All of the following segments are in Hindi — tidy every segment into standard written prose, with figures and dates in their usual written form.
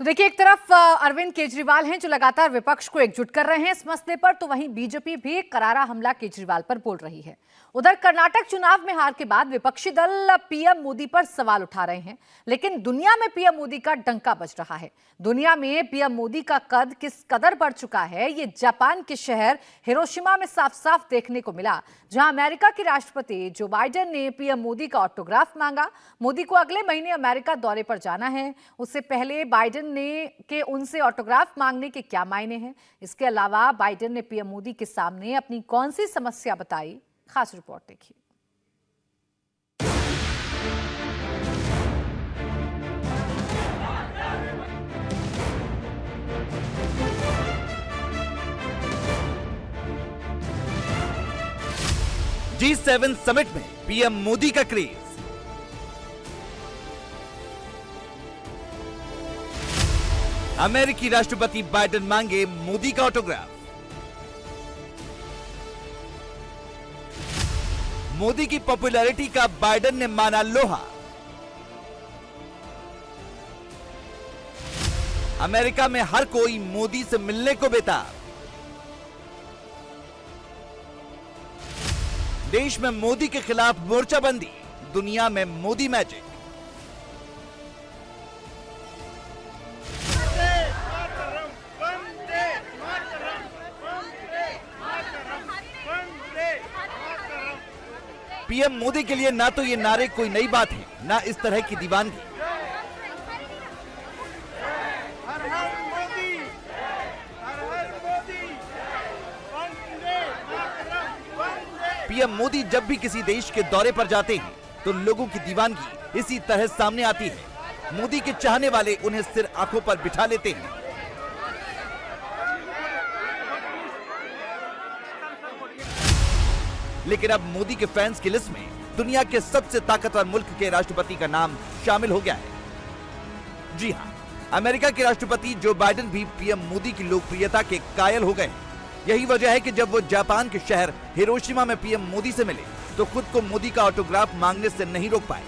तो देखिए, एक तरफ अरविंद केजरीवाल हैं जो लगातार विपक्ष को एकजुट कर रहे हैं इस मसले पर, तो वहीं बीजेपी भी करारा हमला केजरीवाल पर बोल रही है। उधर कर्नाटक चुनाव में हार के बाद विपक्षी दल पीएम मोदी पर सवाल उठा रहे हैं, लेकिन दुनिया में पीएम मोदी का डंका बज रहा है। दुनिया में पीएम मोदी का कद किस कदर बढ़ चुका है, ये जापान के शहर हिरोशिमा में साफ साफ देखने को मिला, जहां अमेरिका के राष्ट्रपति जो बाइडेन ने पीएम मोदी का ऑटोग्राफ मांगा। मोदी को अगले महीने अमेरिका दौरे पर जाना है, उससे पहले बाइडेन ने के उनसे ऑटोग्राफ मांगने के क्या मायने हैं। इसके अलावा बाइडेन ने पीएम मोदी के सामने अपनी कौन सी समस्या बताई, खास रिपोर्ट देखिए। G7 समिट में पीएम मोदी का क्रेज। अमेरिकी राष्ट्रपति बाइडेन मांगे मोदी का ऑटोग्राफ। मोदी की पॉपुलैरिटी का बाइडेन ने माना लोहा। अमेरिका में हर कोई मोदी से मिलने को बेताब। देश में मोदी के खिलाफ मोर्चाबंदी, दुनिया में मोदी मैजिक। पीएम मोदी के लिए ना तो ये नारे कोई नई बात है, ना इस तरह की दीवानगी। हर हर मोदी, हर हर मोदी, पीएम मोदी जब भी किसी देश के दौरे पर जाते हैं तो लोगों की दीवानगी इसी तरह सामने आती है। मोदी के चाहने वाले उन्हें सिर आंखों पर बिठा लेते हैं। लेकिन अब मोदी के फैंस की लिस्ट में दुनिया के सबसे ताकतवर मुल्क के राष्ट्रपति का नाम शामिल हो गया है। जी हां, अमेरिका के राष्ट्रपति जो बाइडेन भी पीएम मोदी की लोकप्रियता के कायल हो गए। यही वजह है कि जब वो जापान के शहर हिरोशिमा में पीएम मोदी से मिले तो खुद को मोदी का ऑटोग्राफ मांगने से नहीं रोक पाए।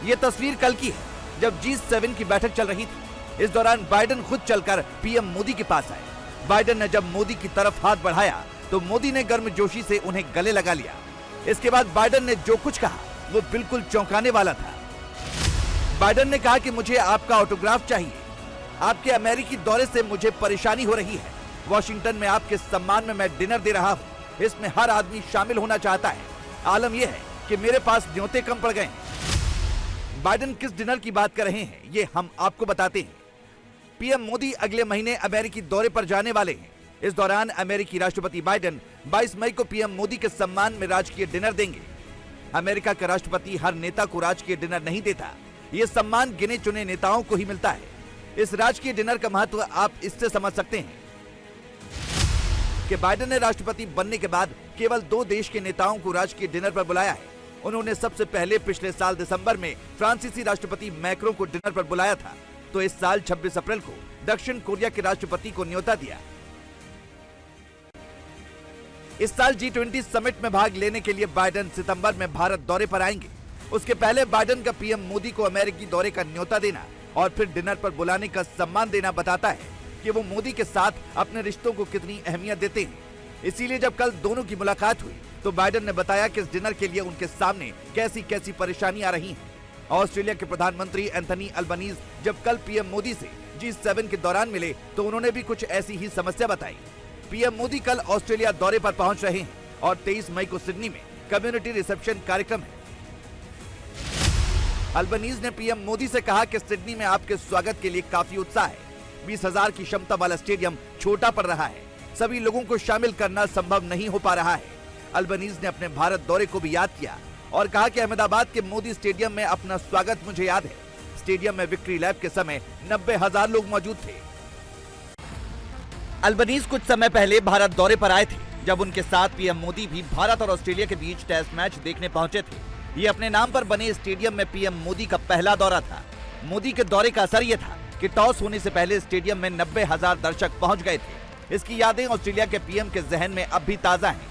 ये तस्वीर कल की है, जब G7 की बैठक चल रही थी। इस दौरान बाइडेन खुद चलकर पीएम मोदी के पास आए। बाइडेन ने जब मोदी की तरफ हाथ बढ़ाया तो मोदी ने गर्मजोशी से उन्हें गले लगा लिया। इसके बाद बाइडेन ने जो कुछ कहा वो बिल्कुल चौंकाने वाला था। बाइडेन ने कहा कि मुझे आपका ऑटोग्राफ चाहिए। आपके अमेरिकी दौरे से मुझे परेशानी हो रही है। वॉशिंगटन में आपके सम्मान में मैं डिनर दे रहा हूं। इसमें हर आदमी शामिल होना चाहता है। आलम यह है कि मेरे पास न्योते कम पड़ गए हैं। बाइडेन किस डिनर की बात कर रहे हैं ये हम आपको बताते हैं। पीएम मोदी अगले महीने अमेरिकी दौरे पर जाने वाले हैं। इस दौरान अमेरिकी राष्ट्रपति बाइडेन 22 मई को पीएम मोदी के सम्मान में राजकीय डिनर देंगे। अमेरिका का राष्ट्रपति हर नेता को राजकीय डिनर नहीं देता। यह सम्मान गिने चुने नेताओं को ही मिलता है। इस राजकीय डिनर का महत्व आप इससे समझ सकते हैं कि बाइडेन ने राष्ट्रपति बनने के बाद केवल 2 देश के नेताओं को राजकीय डिनर पर बुलाया है। उन्होंने सबसे पहले पिछले साल दिसंबर में फ्रांसीसी राष्ट्रपति मैक्रों को डिनर पर बुलाया था, तो इस साल 26 अप्रैल को दक्षिण कोरिया के राष्ट्रपति को न्योता दिया। इस साल G20 समिट में भाग लेने के लिए बाइडेन सितंबर में भारत दौरे पर आएंगे। उसके पहले बाइडेन का पीएम मोदी को अमेरिकी दौरे का न्योता देना और फिर डिनर पर बुलाने का सम्मान देना बताता है कि वो मोदी के साथ अपने रिश्तों को कितनी अहमियत देते हैं। इसीलिए जब कल दोनों की मुलाकात हुई तो बाइडेन ने बताया कि इस डिनर के लिए उनके सामने कैसी कैसी परेशानी आ रही हैं। ऑस्ट्रेलिया के प्रधानमंत्री एंथनी अल्बनीज जब कल पीएम मोदी से G7 के दौरान मिले तो उन्होंने भी कुछ ऐसी ही समस्या बताई। पीएम मोदी कल ऑस्ट्रेलिया दौरे पर पहुंच रहे हैं और 23 मई को सिडनी में कम्युनिटी रिसेप्शन कार्यक्रम है। अल्बनीज ने पीएम मोदी से कहा कि सिडनी में आपके स्वागत के लिए काफी उत्साह है। 20,000 की क्षमता वाला स्टेडियम छोटा पड़ रहा है। सभी लोगों को शामिल करना संभव नहीं हो पा रहा है। अल्बनीज ने अपने भारत दौरे को भी याद किया और कहा कि अहमदाबाद के मोदी स्टेडियम में अपना स्वागत मुझे याद है। स्टेडियम में विक्ट्री लैब के समय 90,000 लोग मौजूद थे। अल्बनीज कुछ समय पहले भारत दौरे पर आए थे, जब उनके साथ पीएम मोदी भी भारत और ऑस्ट्रेलिया के बीच टेस्ट मैच देखने पहुंचे थे। ये अपने नाम पर बने स्टेडियम में पीएम मोदी का पहला दौरा था। मोदी के दौरे का असर ये था कि टॉस होने से पहले स्टेडियम में 90,000 दर्शक पहुंच गए थे। इसकी यादें ऑस्ट्रेलिया के पीएम के जहन में अब भी ताजा हैं।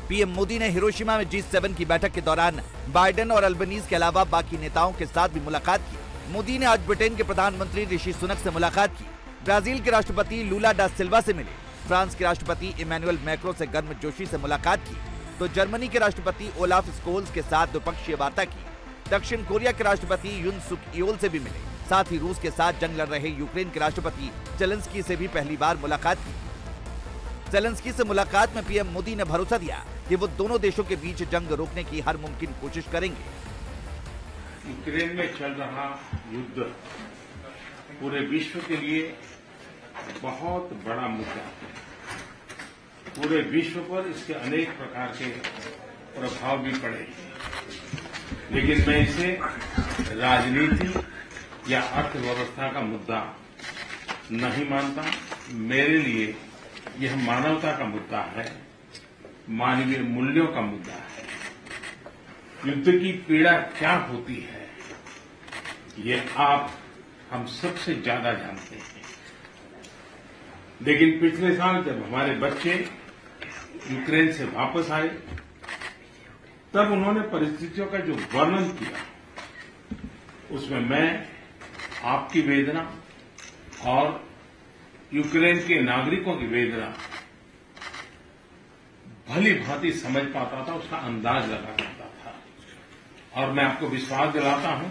पीएम मोदी ने हिरोशिमा में G7 की बैठक के दौरान बाइडेन और अल्बनीज के अलावा बाकी नेताओं के साथ भी मुलाकात की। मोदी ने आज ब्रिटेन के प्रधानमंत्री ऋषि सुनक से मुलाकात की, ब्राजील के राष्ट्रपति लूला डा सिल्वा से मिले, फ्रांस के राष्ट्रपति इमैनुअल मैक्रो से गर्मजोशी से मुलाकात की, तो जर्मनी के राष्ट्रपति ओलाफ स्कोल्स के साथ द्विपक्षीय वार्ता की, दक्षिण कोरिया के राष्ट्रपति युन सुक योल से भी मिले, साथ ही रूस के साथ जंग लड़ रहे यूक्रेन के राष्ट्रपति जेलेंस्की से भी पहली बार मुलाकात की। जेलेंस्की से मुलाकात में पीएम मोदी ने भरोसा दिया कि वो दोनों देशों के बीच जंग रोकने की हर मुमकिन कोशिश करेंगे। यूक्रेन में चल रहा युद्ध पूरे विश्व के लिए बहुत बड़ा मुद्दा है। पूरे विश्व पर इसके अनेक प्रकार के प्रभाव भी पड़े, लेकिन मैं इसे राजनीति या अर्थव्यवस्था का मुद्दा नहीं मानता। मेरे लिए यह मानवता का मुद्दा है, मानवीय मूल्यों का मुद्दा है। युद्ध की पीड़ा क्या होती है, ये आप हम सबसे ज्यादा जानते हैं। लेकिन पिछले साल जब हमारे बच्चे यूक्रेन से वापस आए, तब उन्होंने परिस्थितियों का जो वर्णन किया, उसमें मैं आपकी वेदना और यूक्रेन के नागरिकों की वेदना भली भांति समझ पाता था, उसका अंदाज लगा पाता था। और मैं आपको विश्वास दिलाता हूं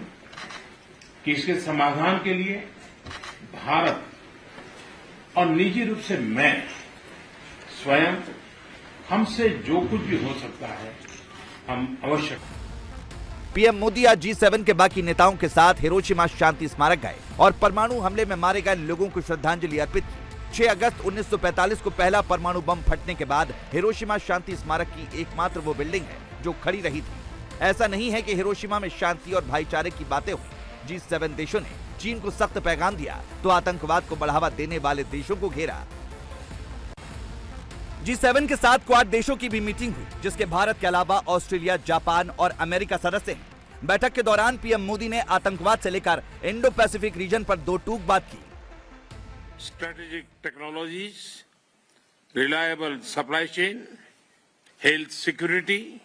कि इसके समाधान के लिए भारत और निजी रूप से मैं स्वयं, हमसे जो कुछ भी हो सकता है हम अवश्य। पीएम मोदी आज G7 के बाकी नेताओं के साथ हिरोशिमा शांति स्मारक गए और परमाणु हमले में मारे गए लोगों को श्रद्धांजलि अर्पित की। 6 अगस्त 1945 को पहला परमाणु बम फटने के बाद हिरोशिमा शांति स्मारक की एकमात्र वो बिल्डिंग है जो खड़ी रही थी। ऐसा नहीं है कि हिरोशिमा में शांति और भाईचारे की बातें हुई। G7 देशों ने चीन को सख्त पैगाम दिया तो आतंकवाद को बढ़ावा देने वाले देशों को घेरा। G7 के साथ क्वाड देशों की भी मीटिंग हुई, जिसके भारत के अलावा ऑस्ट्रेलिया, जापान और अमेरिका सदस्य हैं। बैठक के दौरान पीएम मोदी ने आतंकवाद से लेकर इंडो पैसिफिक रीजन पर दो टूक बात की। Strategic technologies, reliable supply chain, health security,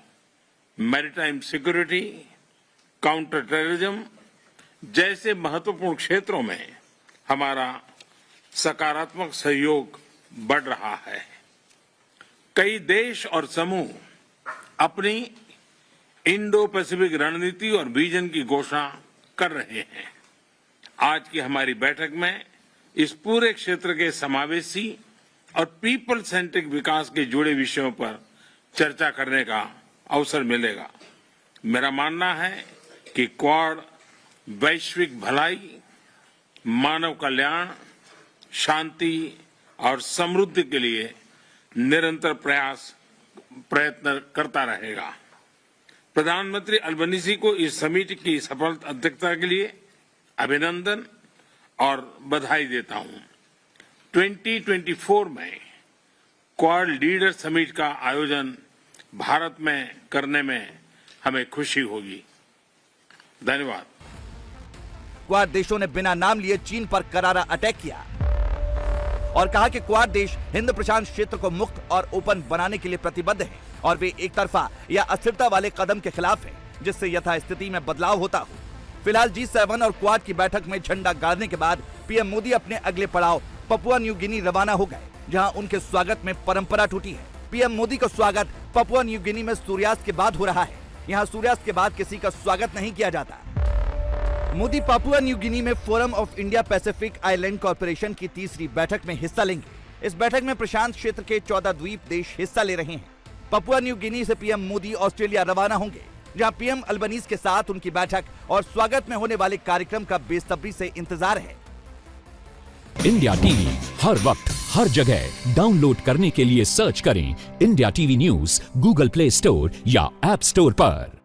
maritime security, counter terrorism जैसे महत्वपूर्ण क्षेत्रों में हमारा सकारात्मक सहयोग बढ़ रहा है। कई देश और समूह अपनी इंडो पैसिफिक रणनीति और विजन की घोषणा कर रहे हैं। आज की हमारी बैठक में इस पूरे क्षेत्र के समावेशी और पीपल सेंट्रिक विकास के जुड़े विषयों पर चर्चा करने का अवसर मिलेगा। मेरा मानना है कि क्वाड वैश्विक भलाई, मानव कल्याण, शांति और समृद्धि के लिए निरंतर प्रयत्न करता रहेगा। प्रधानमंत्री अल्बनीजी को इस समिट की सफल अध्यक्षता के लिए अभिनंदन और बधाई देता हूं। 2024 में क्वाड लीडर समिट का आयोजन भारत में करने में हमें खुशी होगी। धन्यवाद। क्वाड देशों ने बिना नाम लिए चीन पर करारा अटैक किया और कहा कि क्वाड देश हिंद प्रशांत क्षेत्र को मुक्त और ओपन बनाने के लिए प्रतिबद्ध है और वे एक तरफा या अस्थिरता वाले कदम के खिलाफ हैं, जिससे यथास्थिति में बदलाव होता हो। फिलहाल G7 और क्वाड की बैठक में झंडा गाड़ने के बाद पीएम मोदी अपने अगले पड़ाव पपुआ न्यू गिनी रवाना हो गए, जहां उनके स्वागत में परंपरा टूटी है। पीएम मोदी का स्वागत पपुआ न्यू गिनी में सूर्यास्त के बाद हो रहा है। यहाँ सूर्यास्त के बाद किसी का स्वागत नहीं किया जाता। मोदी पापुआ न्यू गिनी में forum of India Pacific island corporation की तीसरी बैठक में हिस्सा लेंगे। इस बैठक में प्रशांत क्षेत्र के 14 द्वीप देश हिस्सा ले रहे हैं। पपुआ न्यू गिनी से पीएम मोदी ऑस्ट्रेलिया रवाना होंगे, जहां पीएम अल्बनीज के साथ उनकी बैठक और स्वागत में होने वाले कार्यक्रम का बेसब्री से इंतजार है। इंडिया टीवी हर वक्त हर जगह डाउनलोड करने के लिए सर्च करें India TV news Google play store या ऐप स्टोर पर।